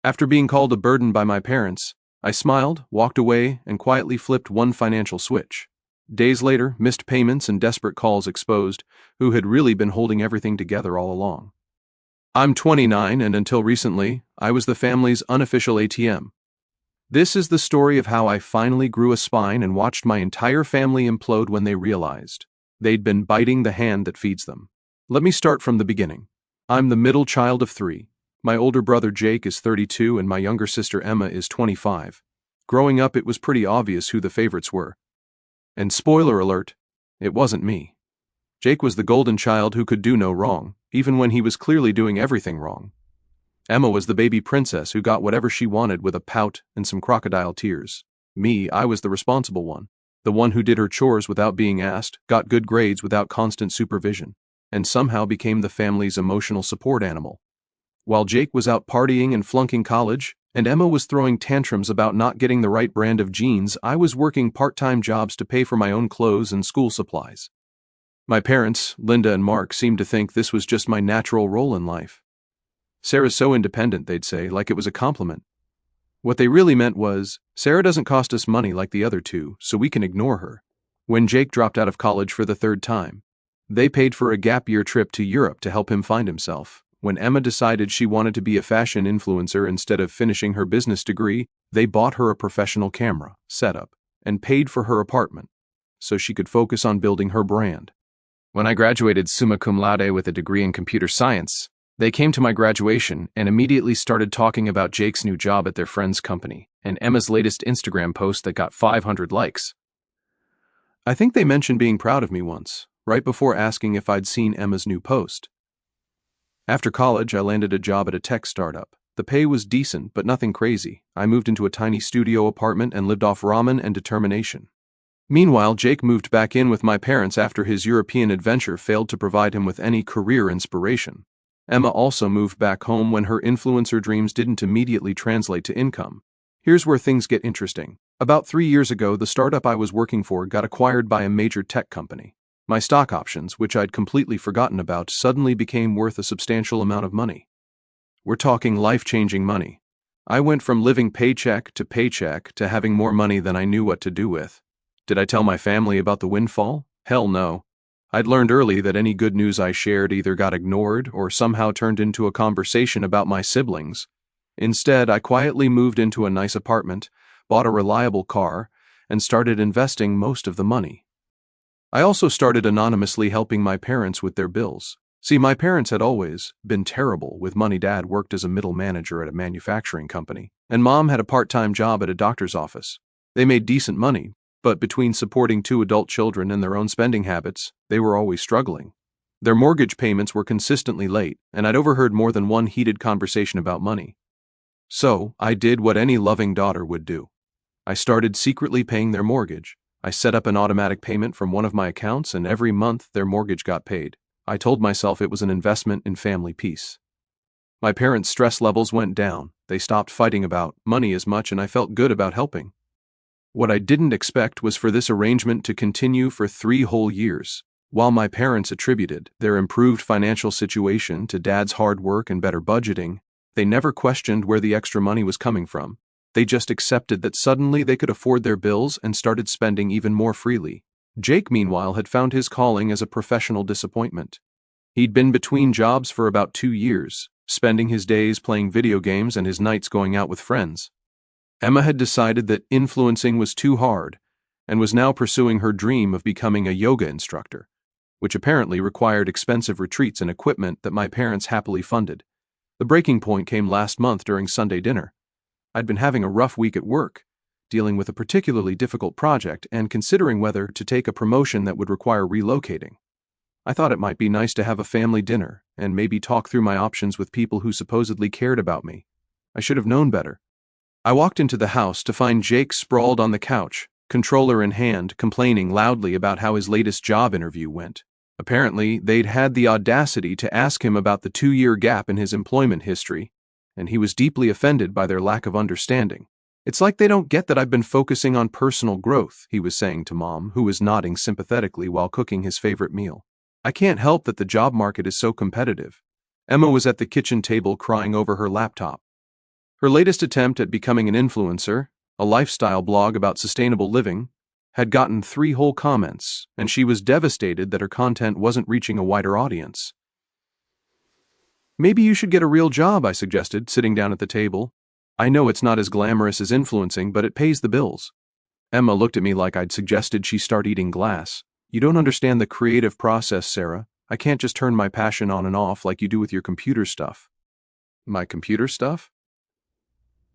After being called a burden by my parents, I smiled, walked away, and quietly flipped one financial switch. Days later, missed payments and desperate calls exposed who had really been holding everything together all along. I'm 29, and until recently, I was the family's unofficial ATM. This is the story of how I finally grew a spine and watched my entire family implode when they realized they'd been biting the hand that feeds them. Let me start from the beginning. I'm the middle child of three. My older brother Jake is 32 and my younger sister Emma is 25. Growing up, it was pretty obvious who the favorites were. And spoiler alert, it wasn't me. Jake was the golden child who could do no wrong, even when he was clearly doing everything wrong. Emma was the baby princess who got whatever she wanted with a pout and some crocodile tears. Me, I was the responsible one. The one who did her chores without being asked, got good grades without constant supervision, and somehow became the family's emotional support animal. While Jake was out partying and flunking college, and Emma was throwing tantrums about not getting the right brand of jeans, I was working part-time jobs to pay for my own clothes and school supplies. My parents, Linda and Mark, seemed to think this was just my natural role in life. Sarah's so independent, they'd say, like it was a compliment. What they really meant was, Sarah doesn't cost us money like the other two, so we can ignore her. When Jake dropped out of college for the third time, they paid for a gap-year trip to Europe to help him find himself. When Emma decided she wanted to be a fashion influencer instead of finishing her business degree, they bought her a professional camera, setup, and paid for her apartment, so she could focus on building her brand. When I graduated summa cum laude with a degree in computer science, they came to my graduation and immediately started talking about Jake's new job at their friend's company and Emma's latest Instagram post that got 500 likes. I think they mentioned being proud of me once, right before asking if I'd seen Emma's new post. After college, I landed a job at a tech startup. The pay was decent, but nothing crazy. I moved into a tiny studio apartment and lived off ramen and determination. Meanwhile, Jake moved back in with my parents after his European adventure failed to provide him with any career inspiration. Emma also moved back home when her influencer dreams didn't immediately translate to income. Here's where things get interesting. About 3 years ago, the startup I was working for got acquired by a major tech company. My stock options, which I'd completely forgotten about, suddenly became worth a substantial amount of money. We're talking life-changing money. I went from living paycheck to having more money than I knew what to do with. Did I tell my family about the windfall? Hell no. I'd learned early that any good news I shared either got ignored or somehow turned into a conversation about my siblings. Instead, I quietly moved into a nice apartment, bought a reliable car, and started investing most of the money. I also started anonymously helping my parents with their bills. See, my parents had always been terrible with money. Dad worked as a middle manager at a manufacturing company, and Mom had a part-time job at a doctor's office. They made decent money, but between supporting 2 adult children and their own spending habits, they were always struggling. Their mortgage payments were consistently late, and I'd overheard more than one heated conversation about money. So, I did what any loving daughter would do. I started secretly paying their mortgage. I set up an automatic payment from one of my accounts, and every month their mortgage got paid. I told myself it was an investment in family peace. My parents' stress levels went down. They stopped fighting about money as much, and I felt good about helping. What I didn't expect was for this arrangement to continue for 3 whole years. While my parents attributed their improved financial situation to Dad's hard work and better budgeting, they never questioned where the extra money was coming from. They just accepted that suddenly they could afford their bills and started spending even more freely. Jake, meanwhile, had found his calling as a professional disappointment. He'd been between jobs for about 2 years, spending his days playing video games and his nights going out with friends. Emma had decided that influencing was too hard and was now pursuing her dream of becoming a yoga instructor, which apparently required expensive retreats and equipment that my parents happily funded. The breaking point came last month during Sunday dinner. I'd been having a rough week at work, dealing with a particularly difficult project and considering whether to take a promotion that would require relocating. I thought it might be nice to have a family dinner and maybe talk through my options with people who supposedly cared about me. I should have known better. I walked into the house to find Jake sprawled on the couch, controller in hand, complaining loudly about how his latest job interview went. Apparently, they'd had the audacity to ask him about the 2-year gap in his employment history, and he was deeply offended by their lack of understanding. It's like they don't get that I've been focusing on personal growth, he was saying to Mom, who was nodding sympathetically while cooking his favorite meal. I can't help that the job market is so competitive. Emma was at the kitchen table crying over her laptop. Her latest attempt at becoming an influencer, a lifestyle blog about sustainable living, had gotten 3 whole comments, and she was devastated that her content wasn't reaching a wider audience. "Maybe you should get a real job," I suggested, sitting down at the table. "I know it's not as glamorous as influencing, but it pays the bills." Emma looked at me like I'd suggested she start eating glass. "You don't understand the creative process, Sarah. I can't just turn my passion on and off like you do with your computer stuff." My computer stuff?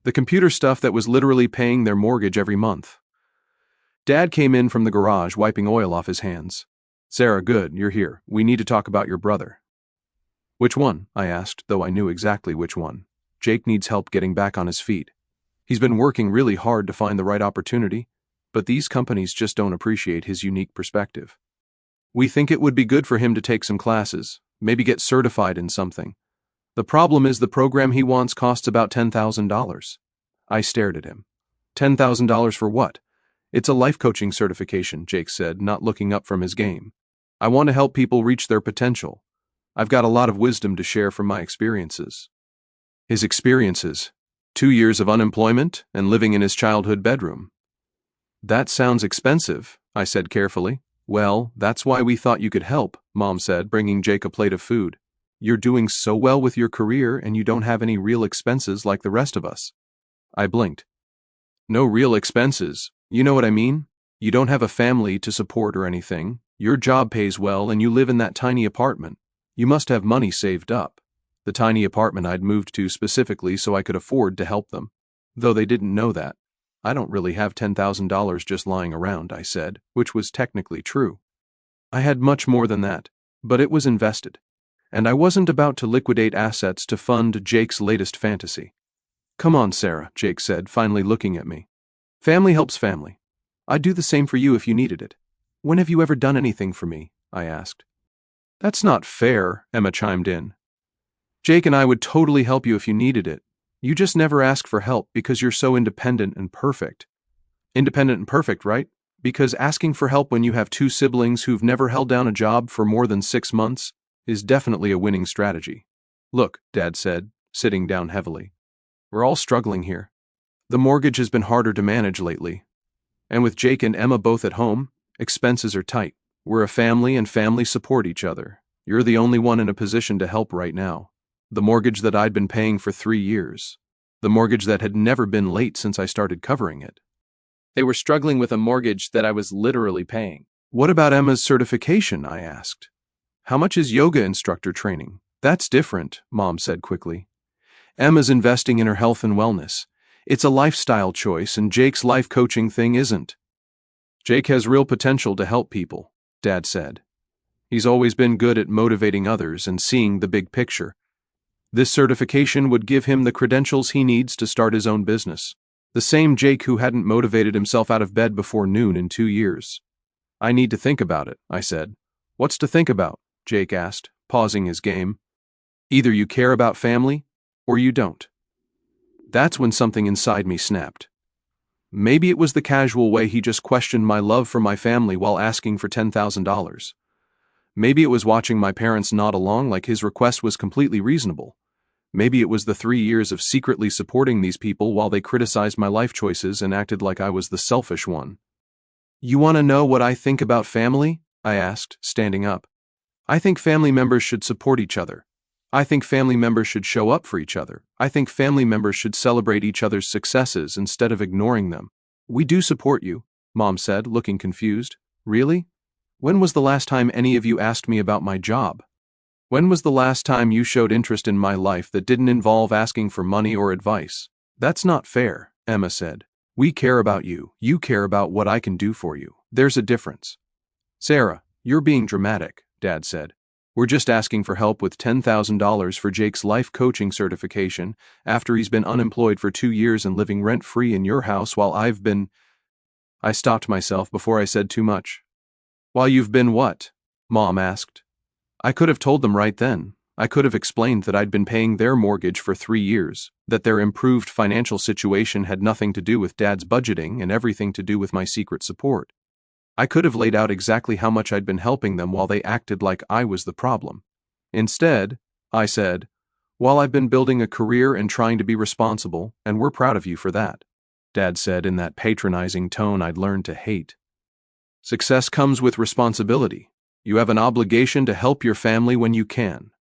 The computer stuff that was literally paying their mortgage every month. Dad came in from the garage, wiping oil off his hands. "Sarah, good, you're here. We need to talk about your brother." "Which one?" I asked, though I knew exactly which one. "Jake needs help getting back on his feet. He's been working really hard to find the right opportunity, but these companies just don't appreciate his unique perspective. We think it would be good for him to take some classes, maybe get certified in something. The problem is the program he wants costs about $10,000. I stared at him. $10,000 for what? "It's a life coaching certification," Jake said, not looking up from his game. "I want to help people reach their potential. I've got a lot of wisdom to share from my experiences." His experiences? 2 years of unemployment and living in his childhood bedroom. "That sounds expensive," I said carefully. "Well, that's why we thought you could help," Mom said, bringing Jake a plate of food. "You're doing so well with your career and you don't have any real expenses like the rest of us." I blinked. "No real expenses? You know what I mean? You don't have a family to support or anything. Your job pays well and you live in that tiny apartment. You must have money saved up." The tiny apartment I'd moved to specifically so I could afford to help them. Though they didn't know that. "I don't really have $10,000 just lying around," I said, which was technically true. I had much more than that, but it was invested. And I wasn't about to liquidate assets to fund Jake's latest fantasy. "Come on, Sarah," Jake said, finally looking at me. "Family helps family. I'd do the same for you if you needed it." "When have you ever done anything for me?" I asked. "That's not fair," Emma chimed in. "Jake and I would totally help you if you needed it. You just never ask for help because you're so independent and perfect." Independent and perfect, right? Because asking for help when you have 2 siblings who've never held down a job for more than 6 months is definitely a winning strategy. "Look," Dad said, sitting down heavily. "We're all struggling here. The mortgage has been harder to manage lately. And with Jake and Emma both at home, expenses are tight. We're a family and families support each other. You're the only one in a position to help right now." The mortgage that I'd been paying for 3 years. The mortgage that had never been late since I started covering it. They were struggling with a mortgage that I was literally paying. "What about Emma's certification?" I asked. "How much is yoga instructor training?" "That's different," Mom said quickly. "Emma's investing in her health and wellness. It's a lifestyle choice, and Jake's life coaching thing isn't." "Jake has real potential to help people," Dad said. "He's always been good at motivating others and seeing the big picture. This certification would give him the credentials he needs to start his own business. The same Jake who hadn't motivated himself out of bed before noon in 2 years." "I need to think about it," I said. "What's to think about?" Jake asked, pausing his game. "Either you care about family, or you don't." That's when something inside me snapped. Maybe it was the casual way he just questioned my love for my family while asking for $10,000. Maybe it was watching my parents nod along like his request was completely reasonable. Maybe it was the 3 years of secretly supporting these people while they criticized my life choices and acted like I was the selfish one. "You want to know what I think about family?" I asked, standing up. "I think family members should support each other. I think family members should show up for each other. I think family members should celebrate each other's successes instead of ignoring them." "We do support you," Mom said, looking confused. "Really? When was the last time any of you asked me about my job? When was the last time you showed interest in my life that didn't involve asking for money or advice?" "That's not fair," Emma said. "We care about you. You care about what I can do for you. There's a difference." "Sarah, you're being dramatic," Dad said. "We're just asking for help with $10,000 for Jake's life coaching certification after he's been unemployed for 2 years and living rent-free in your house while I've been—" I stopped myself before I said too much. "While you've been what?" Mom asked. I could have told them right then. I could have explained that I'd been paying their mortgage for 3 years, that their improved financial situation had nothing to do with Dad's budgeting and everything to do with my secret support. I could have laid out exactly how much I'd been helping them while they acted like I was the problem. Instead, I said, While I've been building a career and trying to be responsible, and we're proud of you for that," Dad said in that patronizing tone I'd learned to hate. "Success comes with responsibility. You have an obligation to help your family when you can."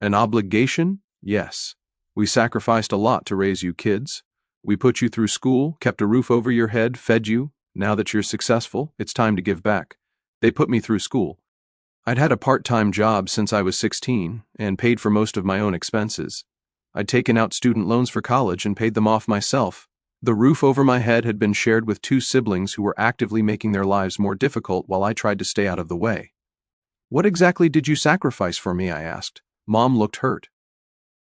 An obligation? Yes. We sacrificed a lot to raise you kids. We put you through school, kept a roof over your head, fed you. Now that you're successful, it's time to give back. They put me through school. I'd had a part-time job since I was 16 and paid for most of my own expenses. I'd taken out student loans for college and paid them off myself. The roof over my head had been shared with two siblings who were actively making their lives more difficult while I tried to stay out of the way. "What exactly did you sacrifice for me?" I asked. Mom looked hurt.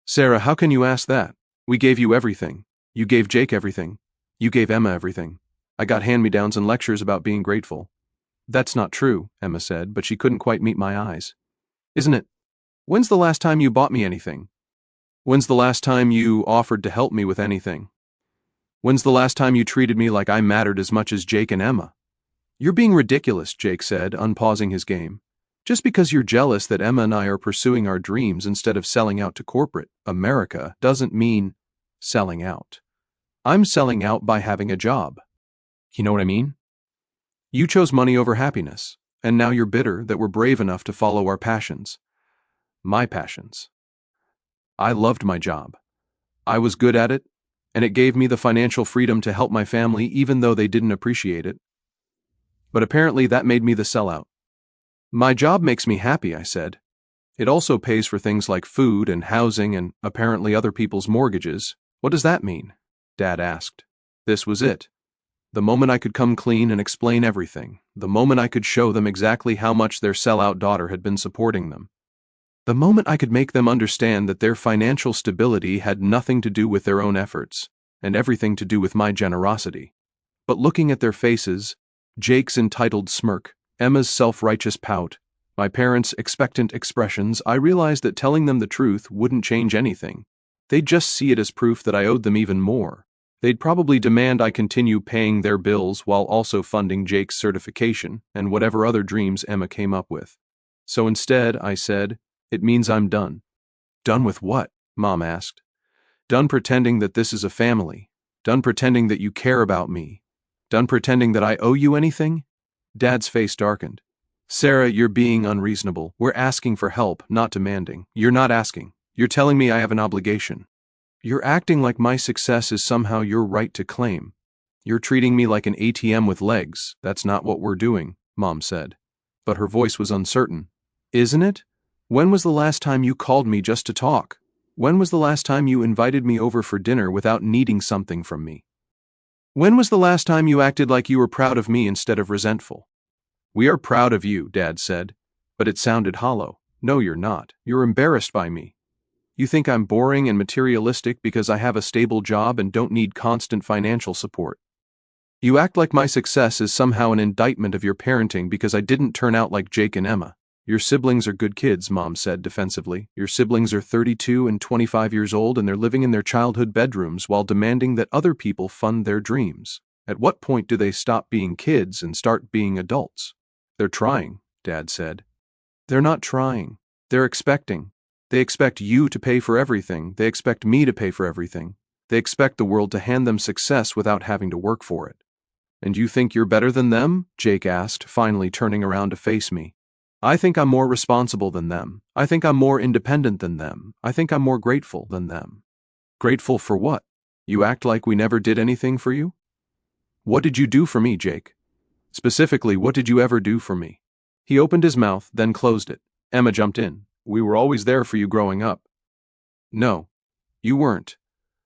"Sarah, how can you ask that? We gave you everything. You gave Jake everything. You gave Emma everything. I got hand-me-downs and lectures about being grateful." "That's not true," Emma said, but she couldn't quite meet my eyes. "Isn't it? When's the last time you bought me anything? When's the last time you offered to help me with anything? When's the last time you treated me like I mattered as much as Jake and Emma?" "You're being ridiculous," Jake said, unpausing his game. "Just because you're jealous that Emma and I are pursuing our dreams instead of selling out to corporate America doesn't mean selling out. I'm selling out by having a job. You know what I mean? You chose money over happiness, and now you're bitter that we're brave enough to follow our passions. My passions. I loved my job. I was good at it, and it gave me the financial freedom to help my family even though they didn't appreciate it. But apparently that made me the sellout. My job makes me happy," I said. "It also pays for things like food and housing and apparently other people's mortgages." "What does that mean?" Dad asked. This was it. The moment I could come clean and explain everything. The moment I could show them exactly how much their sellout daughter had been supporting them. The moment I could make them understand that their financial stability had nothing to do with their own efforts, and everything to do with my generosity. But looking at their faces, Jake's entitled smirk, Emma's self-righteous pout, my parents' expectant expressions, I realized that telling them the truth wouldn't change anything. They'd just see it as proof that I owed them even more. They'd probably demand I continue paying their bills while also funding Jake's certification and whatever other dreams Emma came up with. So instead, I said, "It means I'm done." "Done with what?" Mom asked. "Done pretending that this is a family. Done pretending that you care about me. Done pretending that I owe you anything?" Dad's face darkened. "Sarah, you're being unreasonable. We're asking for help, not demanding. You're not asking. You're telling me I have an obligation. You're acting like my success is somehow your right to claim. You're treating me like an ATM with legs. That's not what we're doing," Mom said. But her voice was uncertain. "Isn't it? When was the last time you called me just to talk? When was the last time you invited me over for dinner without needing something from me? When was the last time you acted like you were proud of me instead of resentful?" "We are proud of you," Dad said, but it sounded hollow. "No, you're not. You're embarrassed by me. You think I'm boring and materialistic because I have a stable job and don't need constant financial support. You act like my success is somehow an indictment of your parenting because I didn't turn out like Jake and Emma." "Your siblings are good kids," Mom said defensively. "Your siblings are 32 and 25 years old and they're living in their childhood bedrooms while demanding that other people fund their dreams. At what point do they stop being kids and start being adults?" "They're trying," Dad said. "They're not trying. They're expecting. They expect you to pay for everything. They expect me to pay for everything. They expect the world to hand them success without having to work for it." "And you think you're better than them?" Jake asked, finally turning around to face me. "I think I'm more responsible than them. I think I'm more independent than them. I think I'm more grateful than them." "Grateful for what? You act like we never did anything for you." "What did you do for me, Jake? Specifically, what did you ever do for me?" He opened his mouth, then closed it. Emma jumped in. "We were always there for you growing up." "No, you weren't.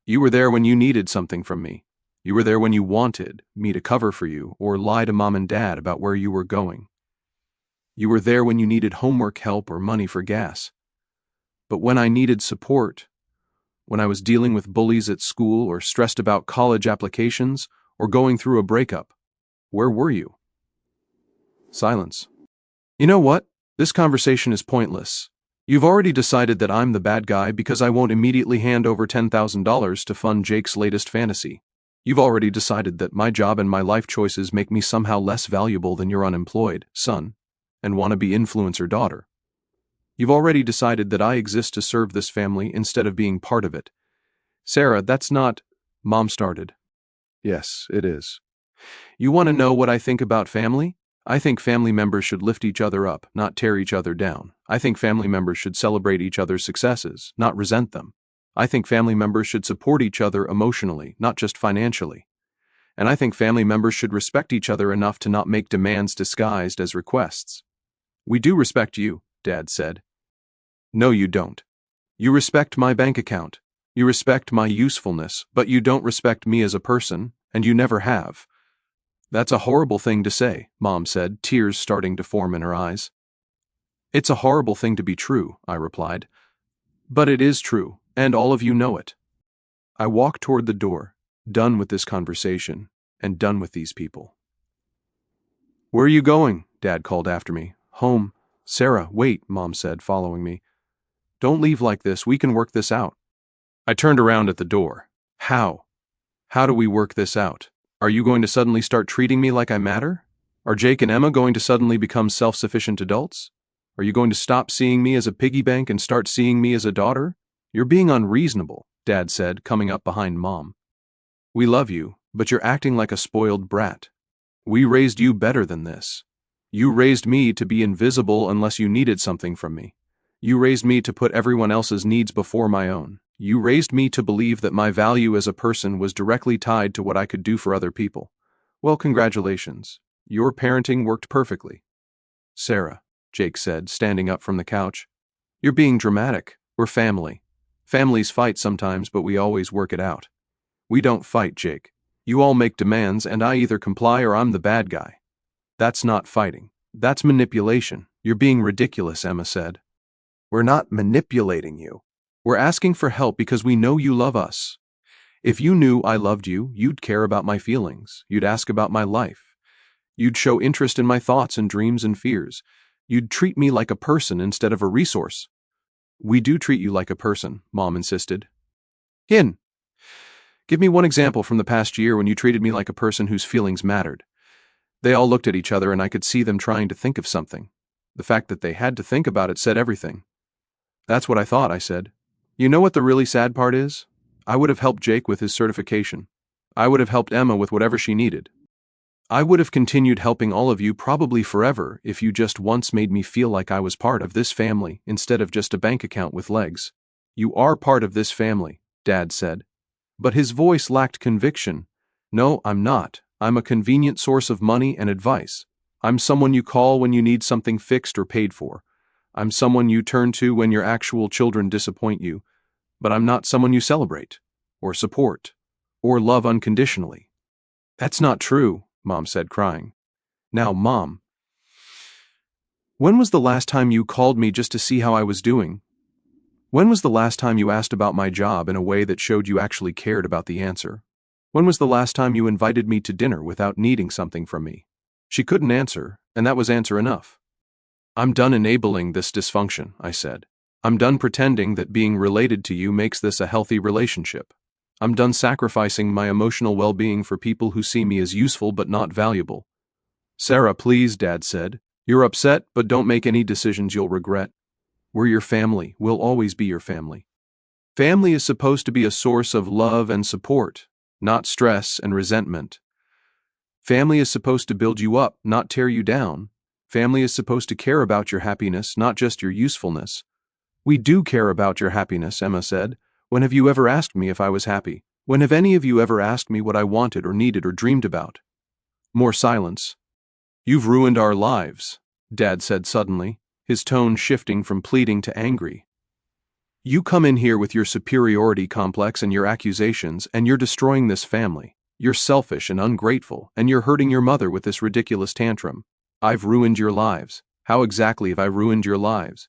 You were there when you needed something from me. You were there when you wanted me to cover for you or lie to Mom and Dad about where you were going. You were there when you needed homework help or money for gas. But when I needed support, when I was dealing with bullies at school or stressed about college applications or going through a breakup, where were you?" Silence. "You know what? This conversation is pointless. You've already decided that I'm the bad guy because I won't immediately hand over $10,000 to fund Jake's latest fantasy. You've already decided that my job and my life choices make me somehow less valuable than your unemployed son and wannabe influencer daughter. You've already decided that I exist to serve this family instead of being part of it. Sarah, that's not. Mom started. Yes, it is. You want to know what I think about family? I think family members should lift each other up, not tear each other down. I think family members should celebrate each other's successes, not resent them. I think family members should support each other emotionally, not just financially. And I think family members should respect each other enough to not make demands disguised as requests. We do respect you, Dad said. No, you don't. You respect my bank account. You respect my usefulness, but you don't respect me as a person, and you never have. That's a horrible thing to say, Mom said, tears starting to form in her eyes. It's a horrible thing to be true, I replied. But it is true, and all of you know it. I walked toward the door, done with this conversation, and done with these people. Where are you going? Dad called after me. Home. Sarah, wait, Mom said, following me. Don't leave like this, we can work this out. I turned around at the door. How? How do we work this out? Are you going to suddenly start treating me like I matter? Are Jake and Emma going to suddenly become self-sufficient adults? Are you going to stop seeing me as a piggy bank and start seeing me as a daughter? You're being unreasonable, Dad said, coming up behind Mom. We love you, but you're acting like a spoiled brat. We raised you better than this. You raised me to be invisible unless you needed something from me. You raised me to put everyone else's needs before my own. You raised me to believe that my value as a person was directly tied to what I could do for other people. Well, congratulations. Your parenting worked perfectly. Sarah, Jake said, standing up from the couch. You're being dramatic. We're family. Families fight sometimes, but we always work it out. We don't fight, Jake. You all make demands, and I either comply or I'm the bad guy. That's not fighting. That's manipulation. You're being ridiculous, Emma said. We're not manipulating you. We're asking for help because we know you love us. If you knew I loved you, you'd care about my feelings. You'd ask about my life. You'd show interest in my thoughts and dreams and fears. You'd treat me like a person instead of a resource. We do treat you like a person, Mom insisted. Give me one example from the past year when you treated me like a person whose feelings mattered. They all looked at each other and I could see them trying to think of something. The fact that they had to think about it said everything. That's what I thought, I said. You know what the really sad part is? I would have helped Jake with his certification. I would have helped Emma with whatever she needed. I would have continued helping all of you probably forever if you just once made me feel like I was part of this family instead of just a bank account with legs. You are part of this family, Dad said. But his voice lacked conviction. No, I'm not. I'm a convenient source of money and advice. I'm someone you call when you need something fixed or paid for. I'm someone you turn to when your actual children disappoint you. But I'm not someone you celebrate, or support, or love unconditionally. That's not true, Mom said, crying. Now, Mom, when was the last time you called me just to see how I was doing? When was the last time you asked about my job in a way that showed you actually cared about the answer? When was the last time you invited me to dinner without needing something from me? She couldn't answer, and that was answer enough. I'm done enabling this dysfunction, I said. I'm done pretending that being related to you makes this a healthy relationship. I'm done sacrificing my emotional well-being for people who see me as useful but not valuable. Sarah, please, Dad said. You're upset, but don't make any decisions you'll regret. We're your family. We'll always be your family. Family is supposed to be a source of love and support, not stress and resentment. Family is supposed to build you up, not tear you down. Family is supposed to care about your happiness, not just your usefulness. We do care about your happiness, Emma said. When have you ever asked me if I was happy? When have any of you ever asked me what I wanted or needed or dreamed about? More silence. You've ruined our lives, Dad said suddenly, his tone shifting from pleading to angry. You come in here with your superiority complex and your accusations, and you're destroying this family. You're selfish and ungrateful, and you're hurting your mother with this ridiculous tantrum. I've ruined your lives. How exactly have I ruined your lives?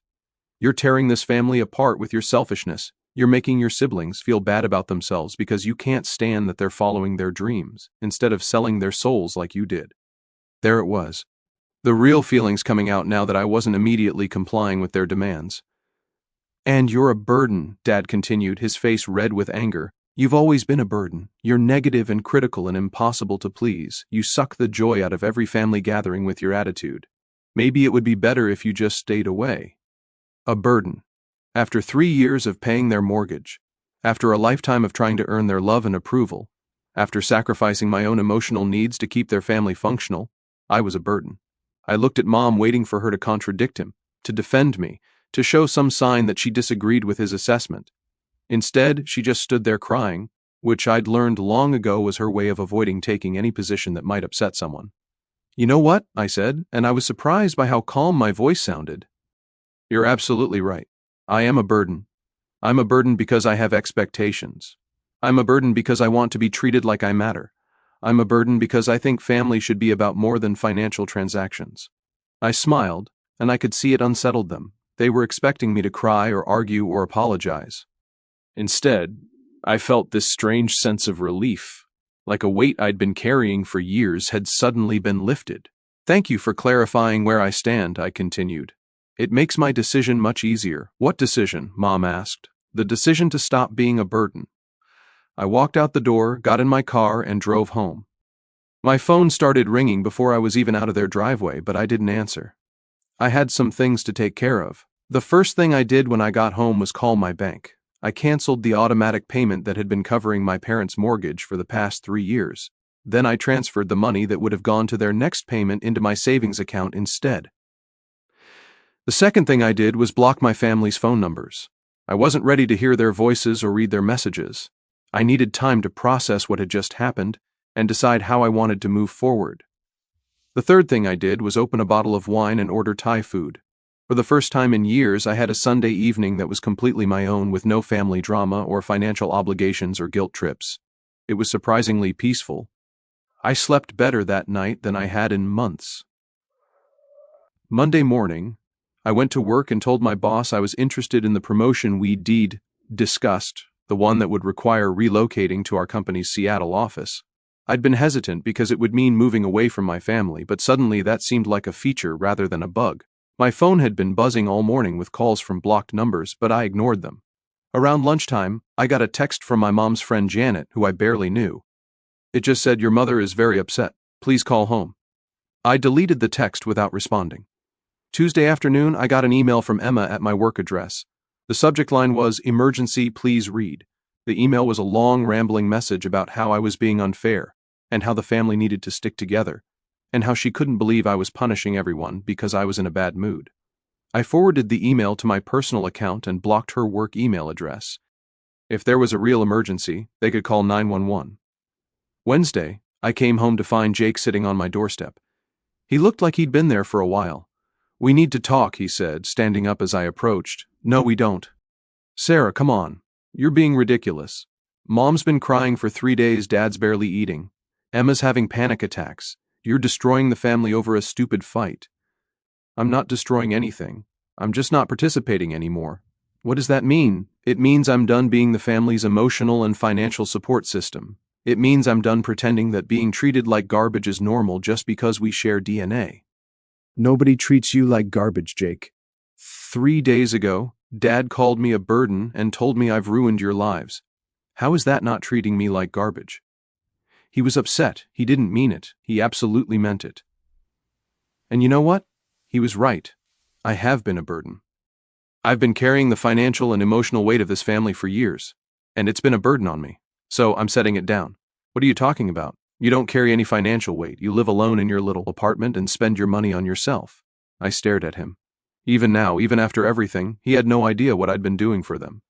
You're tearing this family apart with your selfishness. You're making your siblings feel bad about themselves because you can't stand that they're following their dreams, instead of selling their souls like you did. There it was. The real feelings coming out now that I wasn't immediately complying with their demands. And you're a burden, Dad continued, his face red with anger. You've always been a burden. You're negative and critical and impossible to please. You suck the joy out of every family gathering with your attitude. Maybe it would be better if you just stayed away. A burden. After 3 years of paying their mortgage, after a lifetime of trying to earn their love and approval, after sacrificing my own emotional needs to keep their family functional, I was a burden. I looked at Mom, waiting for her to contradict him, to defend me, to show some sign that she disagreed with his assessment. Instead, she just stood there crying, which I'd learned long ago was her way of avoiding taking any position that might upset someone. "You know what?" I said, and I was surprised by how calm my voice sounded. "You're absolutely right. I am a burden. I'm a burden because I have expectations. I'm a burden because I want to be treated like I matter. I'm a burden because I think family should be about more than financial transactions." I smiled, and I could see it unsettled them. They were expecting me to cry or argue or apologize. Instead, I felt this strange sense of relief, like a weight I'd been carrying for years had suddenly been lifted. "Thank you for clarifying where I stand," I continued. "It makes my decision much easier." "What decision?" Mom asked. "The decision to stop being a burden." I walked out the door, got in my car, and drove home. My phone started ringing before I was even out of their driveway, but I didn't answer. I had some things to take care of. The first thing I did when I got home was call my bank. I canceled the automatic payment that had been covering my parents' mortgage for the past 3 years. Then I transferred the money that would have gone to their next payment into my savings account instead. The second thing I did was block my family's phone numbers. I wasn't ready to hear their voices or read their messages. I needed time to process what had just happened and decide how I wanted to move forward. The third thing I did was open a bottle of wine and order Thai food. For the first time in years, I had a Sunday evening that was completely my own, with no family drama or financial obligations or guilt trips. It was surprisingly peaceful. I slept better that night than I had in months. Monday morning, I went to work and told my boss I was interested in the promotion we'd discussed, the one that would require relocating to our company's Seattle office. I'd been hesitant because it would mean moving away from my family, but suddenly that seemed like a feature rather than a bug. My phone had been buzzing all morning with calls from blocked numbers, but I ignored them. Around lunchtime, I got a text from my mom's friend Janet, who I barely knew. It just said, "Your mother is very upset. Please call home." I deleted the text without responding. Tuesday afternoon, I got an email from Emma at my work address. The subject line was, "Emergency, please read." The email was a long, rambling message about how I was being unfair, and how the family needed to stick together, and how she couldn't believe I was punishing everyone because I was in a bad mood. I forwarded the email to my personal account and blocked her work email address. If there was a real emergency, they could call 911. Wednesday, I came home to find Jake sitting on my doorstep. He looked like he'd been there for a while. "We need to talk," he said, standing up as I approached. "No, we don't." "Sarah, come on. You're being ridiculous. Mom's been crying for 3 days, Dad's barely eating. Emma's having panic attacks. You're destroying the family over a stupid fight." "I'm not destroying anything. I'm just not participating anymore." "What does that mean?" "It means I'm done being the family's emotional and financial support system. It means I'm done pretending that being treated like garbage is normal just because we share DNA." Nobody treats you like garbage, Jake. 3 days ago, Dad called me a burden and told me I've ruined your lives. How is that not treating me like garbage? He was upset. He didn't mean it. He absolutely meant it. And you know what? He was right. I have been a burden. I've been carrying the financial and emotional weight of this family for years, and it's been a burden on me. So I'm setting it down. What are you talking about? You don't carry any financial weight. You live alone in your little apartment and spend your money on yourself. I stared at him. Even now, even after everything, he had no idea what I'd been doing for them.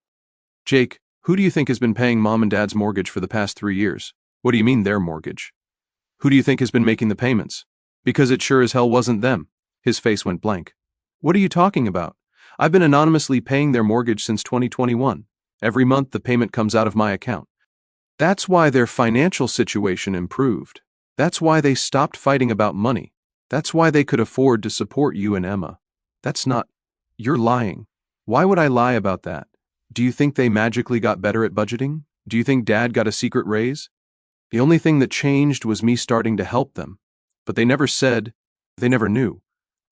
"Jake, who do you think has been paying Mom and Dad's mortgage for the past 3 years? "What do you mean, their mortgage? Who do you think has been making the payments? Because it sure as hell wasn't them." His face went blank. "What are you talking about? I've been anonymously paying their mortgage since 2021. Every month the payment comes out of my account. That's why their financial situation improved. That's why they stopped fighting about money. That's why they could afford to support you and Emma. That's not... You're lying. Why would I lie about that? Do you think they magically got better at budgeting? Do you think Dad got a secret raise? The only thing that changed was me starting to help them. But they never said, they never knew.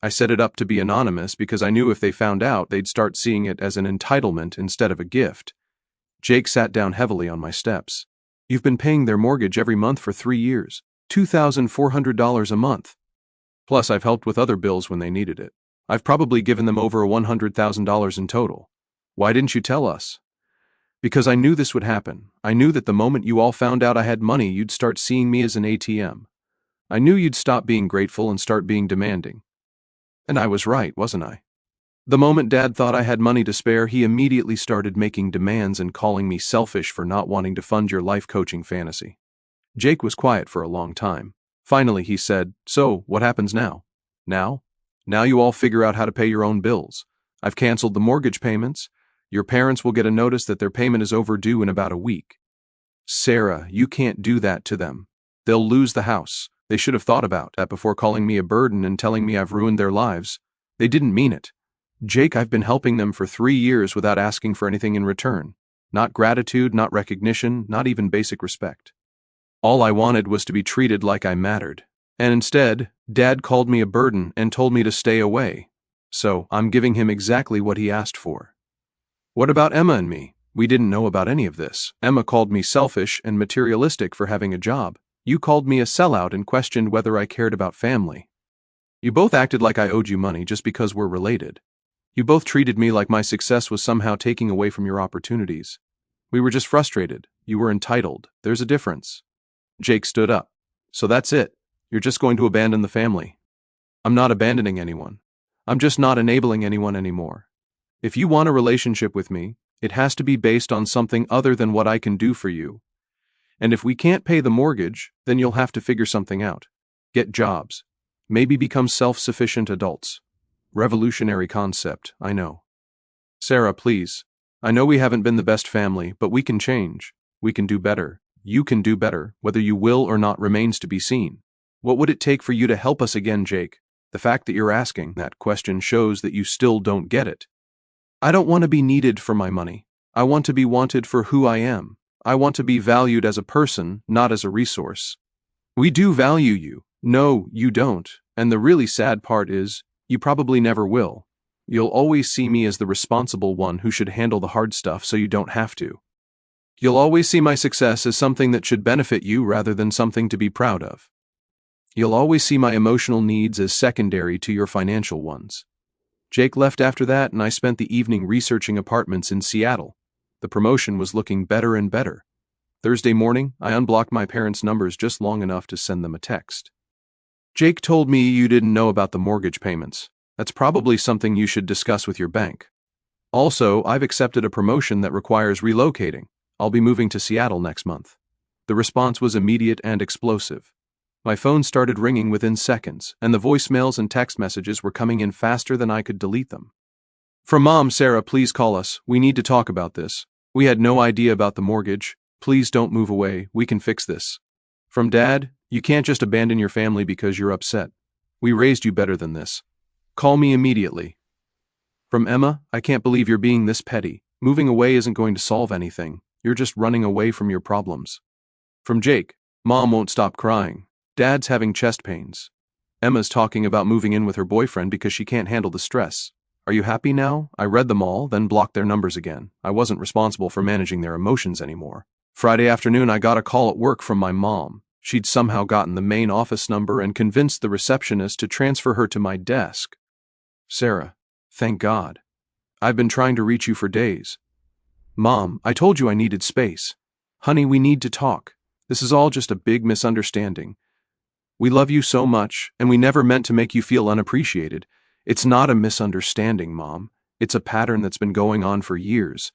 I set it up to be anonymous because I knew if they found out, they'd start seeing it as an entitlement instead of a gift." Jake sat down heavily on my steps. "You've been paying their mortgage every month for 3 years, $2,400 a month. Plus, I've helped with other bills when they needed it. I've probably given them over $100,000 in total. Why didn't you tell us? Because I knew this would happen. I knew that the moment you all found out I had money, you'd start seeing me as an ATM. I knew you'd stop being grateful and start being demanding. And I was right, wasn't I? The moment Dad thought I had money to spare, he immediately started making demands and calling me selfish for not wanting to fund your life coaching fantasy. Jake was quiet for a long time. Finally, he said, "So, what happens now?" "Now? Now you all figure out how to pay your own bills. I've canceled the mortgage payments. Your parents will get a notice that their payment is overdue in about a week." "Sarah, you can't do that to them. They'll lose the house. They should have thought about that before calling me a burden and telling me I've ruined their lives. They didn't mean it. Jake, I've been helping them for 3 years without asking for anything in return. Not gratitude, not recognition, not even basic respect. All I wanted was to be treated like I mattered. And instead, Dad called me a burden and told me to stay away. So, I'm giving him exactly what he asked for." "What about Emma and me? We didn't know about any of this. Emma called me selfish and materialistic for having a job. You called me a sellout and questioned whether I cared about family. You both acted like I owed you money just because we're related. You both treated me like my success was somehow taking away from your opportunities. We were just frustrated. You were entitled. There's a difference." Jake stood up. "So that's it. You're just going to abandon the family." "I'm not abandoning anyone. I'm just not enabling anyone anymore. If you want a relationship with me, it has to be based on something other than what I can do for you. And if we can't pay the mortgage, then you'll have to figure something out. Get jobs. Maybe become self-sufficient adults." Revolutionary concept, I know. "Sarah, please. I know we haven't been the best family, but we can change. We can do better. You can do better. Whether you will or not remains to be seen. What would it take for you to help us again, Jake? The fact that you're asking that question shows that you still don't get it." "I don't want to be needed for my money. I want to be wanted for who I am. I want to be valued as a person, not as a resource." "We do value you." "No, you don't. And the really sad part is, you probably never will. You'll always see me as the responsible one who should handle the hard stuff so you don't have to. You'll always see my success as something that should benefit you rather than something to be proud of. You'll always see my emotional needs as secondary to your financial ones." Jake left after that, and I spent the evening researching apartments in Seattle. The promotion was looking better and better. Thursday morning, I unblocked my parents' numbers just long enough to send them a text. "Jake told me you didn't know about the mortgage payments. That's probably something you should discuss with your bank. Also, I've accepted a promotion that requires relocating. I'll be moving to Seattle next month." The response was immediate and explosive. My phone started ringing within seconds, and the voicemails and text messages were coming in faster than I could delete them. "From Mom, Sarah, please call us. We need to talk about this. We had no idea about the mortgage. Please don't move away. We can fix this." From Dad, "You can't just abandon your family because you're upset. We raised you better than this. Call me immediately." From Emma, "I can't believe you're being this petty. Moving away isn't going to solve anything. You're just running away from your problems." From Jake, "Mom won't stop crying. Dad's having chest pains. Emma's talking about moving in with her boyfriend because she can't handle the stress. Are you happy now?" I read them all, then blocked their numbers again. I wasn't responsible for managing their emotions anymore. Friday afternoon, I got a call at work from my mom. She'd somehow gotten the main office number and convinced the receptionist to transfer her to my desk. "Sarah, thank God. I've been trying to reach you for days." "Mom, I told you I needed space. Honey, we need to talk. This is all just a big misunderstanding. We love you so much, and we never meant to make you feel unappreciated. It's not a misunderstanding, Mom. It's a pattern that's been going on for years.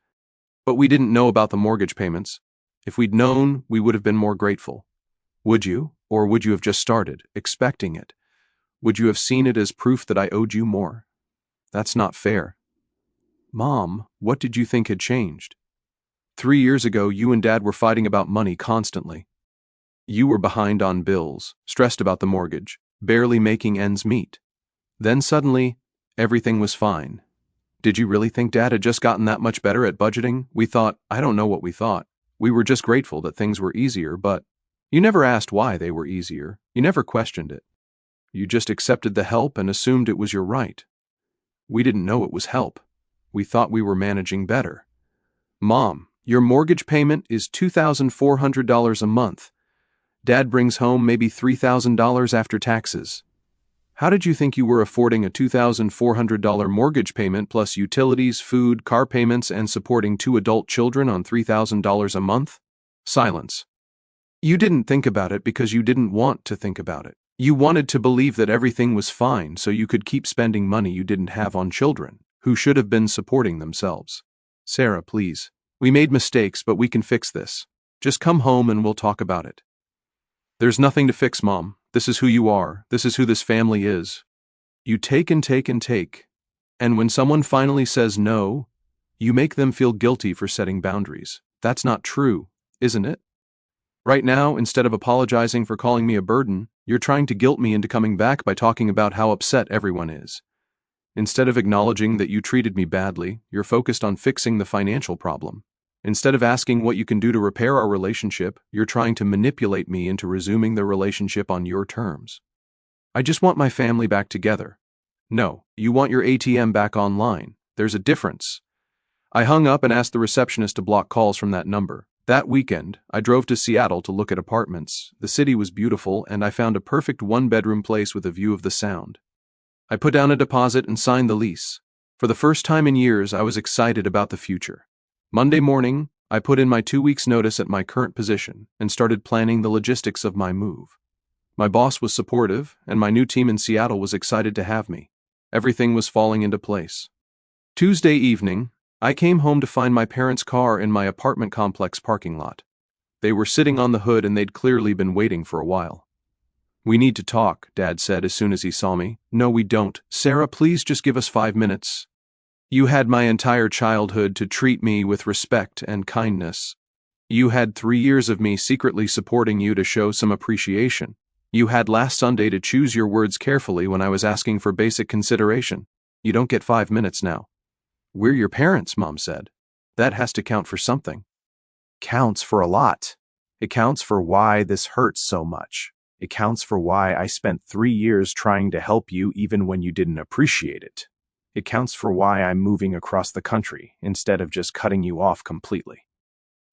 But we didn't know about the mortgage payments. If we'd known, we would have been more grateful. Would you? Or would you have just started, expecting it? Would you have seen it as proof that I owed you more? That's not fair." "Mom, what did you think had changed? 3 years ago, you and Dad were fighting about money constantly. You were behind on bills, stressed about the mortgage, barely making ends meet. Then suddenly, everything was fine. Did you really think Dad had just gotten that much better at budgeting? We thought, I don't know what we thought. We were just grateful that things were easier, but you never asked why they were easier. You never questioned it. You just accepted the help and assumed it was your right. We didn't know it was help. We thought we were managing better. Mom, your mortgage payment is $2,400 a month. Dad brings home maybe $3,000 after taxes. How did you think you were affording a $2,400 mortgage payment plus utilities, food, car payments, and supporting 2 adult children on $3,000 a month? Silence. You didn't think about it because you didn't want to think about it. You wanted to believe that everything was fine so you could keep spending money you didn't have on children, who should have been supporting themselves. Sarah, please. We made mistakes, but we can fix this. Just come home and we'll talk about it. There's nothing to fix, Mom. This is who you are. This is who this family is. You take and take and take. And when someone finally says no, you make them feel guilty for setting boundaries. That's not true, isn't it? Right now, instead of apologizing for calling me a burden, you're trying to guilt me into coming back by talking about how upset everyone is. Instead of acknowledging that you treated me badly, you're focused on fixing the financial problem. Instead of asking what you can do to repair our relationship, you're trying to manipulate me into resuming the relationship on your terms. I just want my family back together. No, you want your ATM back online. There's a difference. I hung up and asked the receptionist to block calls from that number. That weekend, I drove to Seattle to look at apartments. The city was beautiful, and I found a perfect one-bedroom place with a view of the Sound. I put down a deposit and signed the lease. For the first time in years, I was excited about the future. Monday morning, I put in my 2 weeks' notice at my current position and started planning the logistics of my move. My boss was supportive, and my new team in Seattle was excited to have me. Everything was falling into place. Tuesday evening, I came home to find my parents' car in my apartment complex parking lot. They were sitting on the hood and they'd clearly been waiting for a while. We need to talk, Dad said as soon as he saw me. No, we don't. Sarah, please just give us 5 minutes. You had my entire childhood to treat me with respect and kindness. You had 3 years of me secretly supporting you to show some appreciation. You had last Sunday to choose your words carefully when I was asking for basic consideration. You don't get 5 minutes now. We're your parents, Mom said. That has to count for something. Counts for a lot. It counts for why this hurts so much. It counts for why I spent 3 years trying to help you even when you didn't appreciate it. It counts for why I'm moving across the country instead of just cutting you off completely.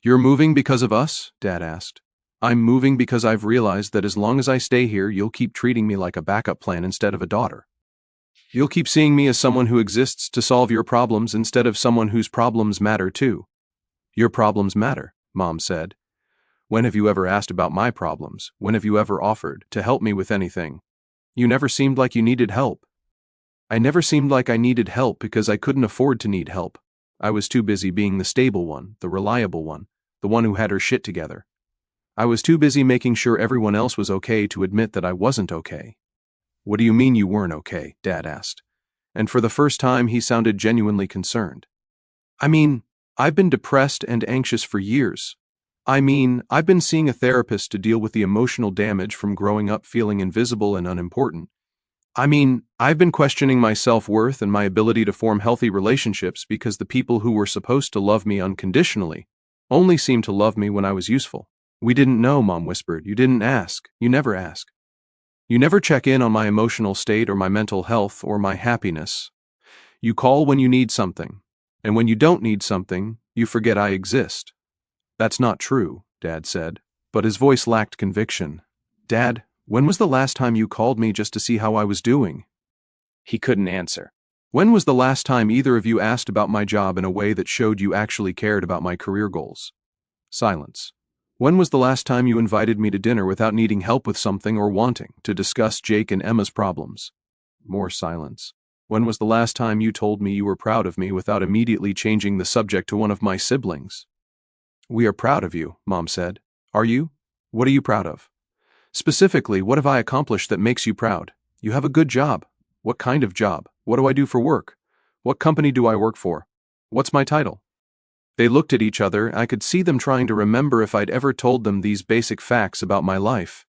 You're moving because of us? Dad asked. I'm moving because I've realized that as long as I stay here, you'll keep treating me like a backup plan instead of a daughter. You'll keep seeing me as someone who exists to solve your problems instead of someone whose problems matter too. Your problems matter, Mom said. When have you ever asked about my problems? When have you ever offered to help me with anything? You never seemed like you needed help. I never seemed like I needed help because I couldn't afford to need help. I was too busy being the stable one, the reliable one, the one who had her shit together. I was too busy making sure everyone else was okay to admit that I wasn't okay. What do you mean you weren't okay? Dad asked. And for the first time, he sounded genuinely concerned. I mean, I've been depressed and anxious for years. I've been seeing a therapist to deal with the emotional damage from growing up feeling invisible and unimportant. I've been questioning my self-worth and my ability to form healthy relationships because the people who were supposed to love me unconditionally only seemed to love me when I was useful. We didn't know, Mom whispered. You didn't ask. You never ask. You never check in on my emotional state or my mental health or my happiness. You call when you need something, and when you don't need something, you forget I exist. That's not true, Dad said, but his voice lacked conviction. Dad, when was the last time you called me just to see how I was doing? He couldn't answer. When was the last time either of you asked about my job in a way that showed you actually cared about my career goals? Silence. When was the last time you invited me to dinner without needing help with something or wanting to discuss Jake and Emma's problems? More silence. When was the last time you told me you were proud of me without immediately changing the subject to one of my siblings? We are proud of you, Mom said. Are you? What are you proud of? Specifically, what have I accomplished that makes you proud? You have a good job. What kind of job? What do I do for work? What company do I work for? What's my title? They looked at each other. I could see them trying to remember if I'd ever told them these basic facts about my life.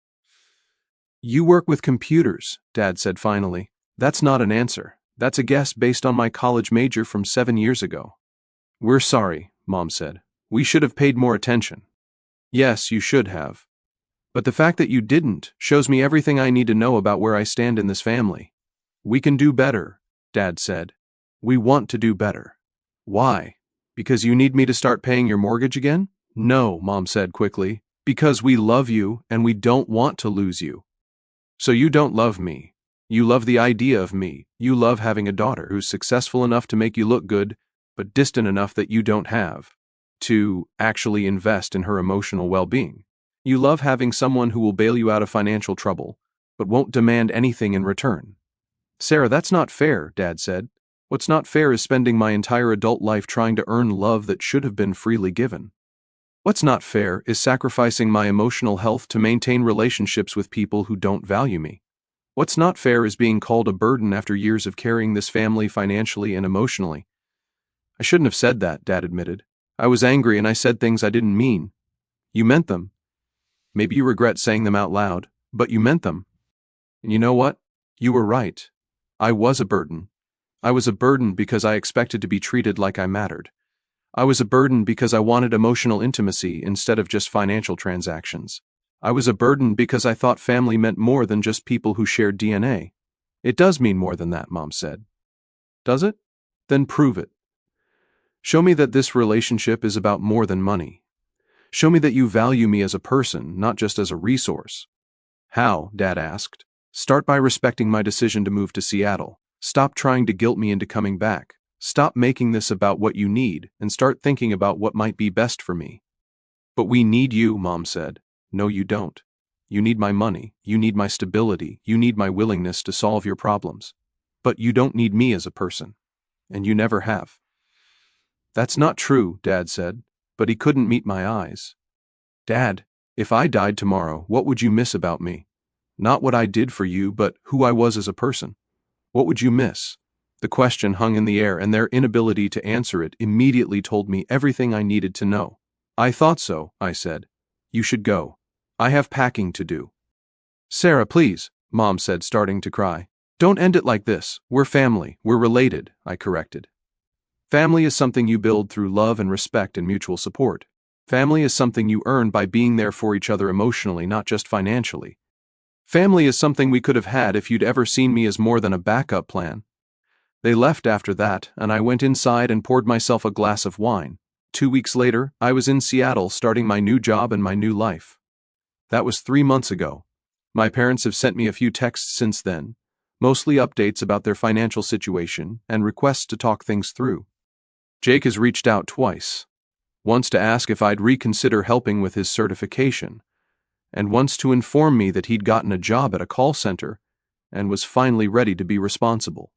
You work with computers, Dad said finally. That's not an answer. That's a guess based on my college major from 7 years ago. We're sorry, Mom said. We should have paid more attention. Yes, you should have. But the fact that you didn't shows me everything I need to know about where I stand in this family. We can do better, Dad said. We want to do better. Why? Because you need me to start paying your mortgage again? No, Mom said quickly. Because we love you and we don't want to lose you. So you don't love me. You love the idea of me. You love having a daughter who's successful enough to make you look good, but distant enough that you don't have to actually invest in her emotional well-being. You love having someone who will bail you out of financial trouble, but won't demand anything in return. Sarah, that's not fair, Dad said. What's not fair is spending my entire adult life trying to earn love that should have been freely given. What's not fair is sacrificing my emotional health to maintain relationships with people who don't value me. What's not fair is being called a burden after years of carrying this family financially and emotionally. I shouldn't have said that, Dad admitted. I was angry and I said things I didn't mean. You meant them. Maybe you regret saying them out loud, but you meant them. And you know what? You were right. I was a burden. I was a burden because I expected to be treated like I mattered. I was a burden because I wanted emotional intimacy instead of just financial transactions. I was a burden because I thought family meant more than just people who shared DNA. It does mean more than that, Mom said. Does it? Then prove it. Show me that this relationship is about more than money. Show me that you value me as a person, not just as a resource. How? Dad asked. Start by respecting my decision to move to Seattle. Stop trying to guilt me into coming back. Stop making this about what you need and start thinking about what might be best for me. But we need you, Mom said. No, you don't. You need my money. You need my stability. You need my willingness to solve your problems. But you don't need me as a person. And you never have. That's not true, Dad said, but he couldn't meet my eyes. Dad, if I died tomorrow, what would you miss about me? Not what I did for you, but who I was as a person. What would you miss? The question hung in the air, and their inability to answer it immediately told me everything I needed to know. I thought so, I said. You should go. I have packing to do. Sarah, please, Mom said, starting to cry. Don't end it like this. We're family. We're related, I corrected. Family is something you build through love and respect and mutual support. Family is something you earn by being there for each other emotionally, not just financially. Family is something we could have had if you'd ever seen me as more than a backup plan. They left after that, and I went inside and poured myself a glass of wine. 2 weeks later, I was in Seattle starting my new job and my new life. That was 3 months ago. My parents have sent me a few texts since then, mostly updates about their financial situation and requests to talk things through. Jake has reached out twice. Once to ask if I'd reconsider helping with his certification, and once to inform me that he'd gotten a job at a call center and was finally ready to be responsible.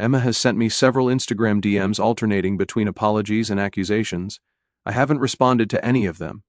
Emma has sent me several Instagram DMs alternating between apologies and accusations. I haven't responded to any of them.